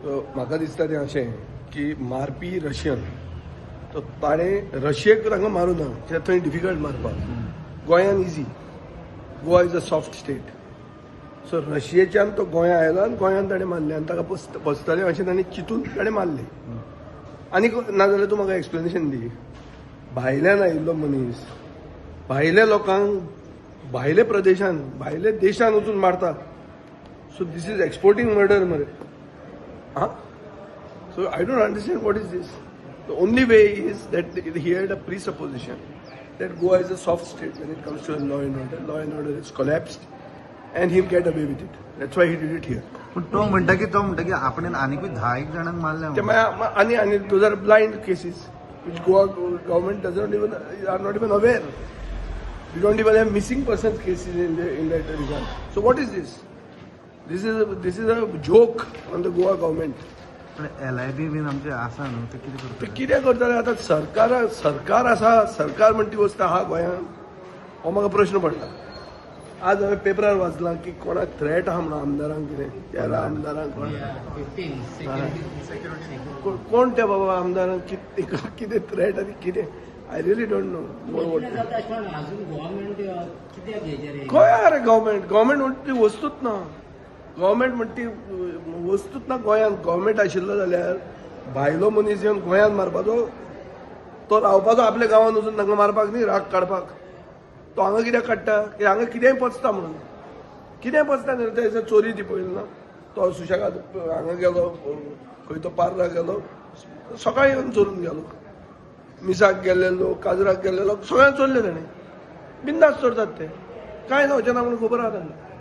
म्हाका दिसता तें अशें की मारपी रशियन तो ताणें रशियेक तांकां मारूं ना कित्याक थंय डिफिकल्ट मारपाक गोंयान easy Goa is a soft state so रशियेच्यान तो गोंया आयलो आनी गोंयान ताणें मारले आनी ताका पसतलें अशें ताणें चिंतून ताणें मारले आनी नाजाल्यार तूं म्हाका एक्सप्लेनेशन दी भायल्यान आयिल्लो मनीस भायल्या लोकांक भायल्या प्रदेशान भायल्या देशान वचून मारता so this is exporting murder मरे हां so I don't understand what is this the only way is that he had a presupposition that Goa is a soft state when it comes to law and order is collapsed and he get away with it that's why he did it here पण तो म्हणटा की आपण आनीक 10 जणांक मारले आणि those are blind cases which Goa government doesn't even are not even aware. We don't even have missing persons cases in that regard. So what is this? This is a joke on the Goa government. पण LIB bin आमचे आसा न्हू ते कितें करता ते कितें करतले आतां सरकार आसा सरकार म्हणटी वस्त आहा गोंयांत हो म्हाका प्रश्न पडला आज हांवें पेपरार वाचलां की कोणाक थ्रेट आहा म्हणून आमदारांक कितें त्या आमदारांक कोण त्या बाबा आमदारांक कितें थ्रेट आनी कितें आय रियली डोंट नो खंय रे गव्हर्मेंट म्हणटा ती वस्तूच ना गव्हर्मेंट म्हणटा ती वस्तूच ना गोंयांत गव्हर्मेंट आशिल्लो जाल्यार भायलो मनीस येवन गोंयांत मारपाचो तो रावपाचो आपल्या गांवांत वचून तांकां मारपाक न्ही राग काडपाक तो हांगा कित्याक काडटा की हांगा कितेंय पचता म्हणून कितेंय पचता न्ही थंयसर चोरी ती पळयली ना तो सुशेगाद हांगा गेलो खंय तो पार्रा गेलो सकाळीं येवन चोरून गेलो मिसाक गेल्ले लोक काजराक गेल्ले लोक सगळ्यांक चोरले ताणें बिंदास चोरतात ते कांय जावचें ना म्हणून खबर आहा तांकां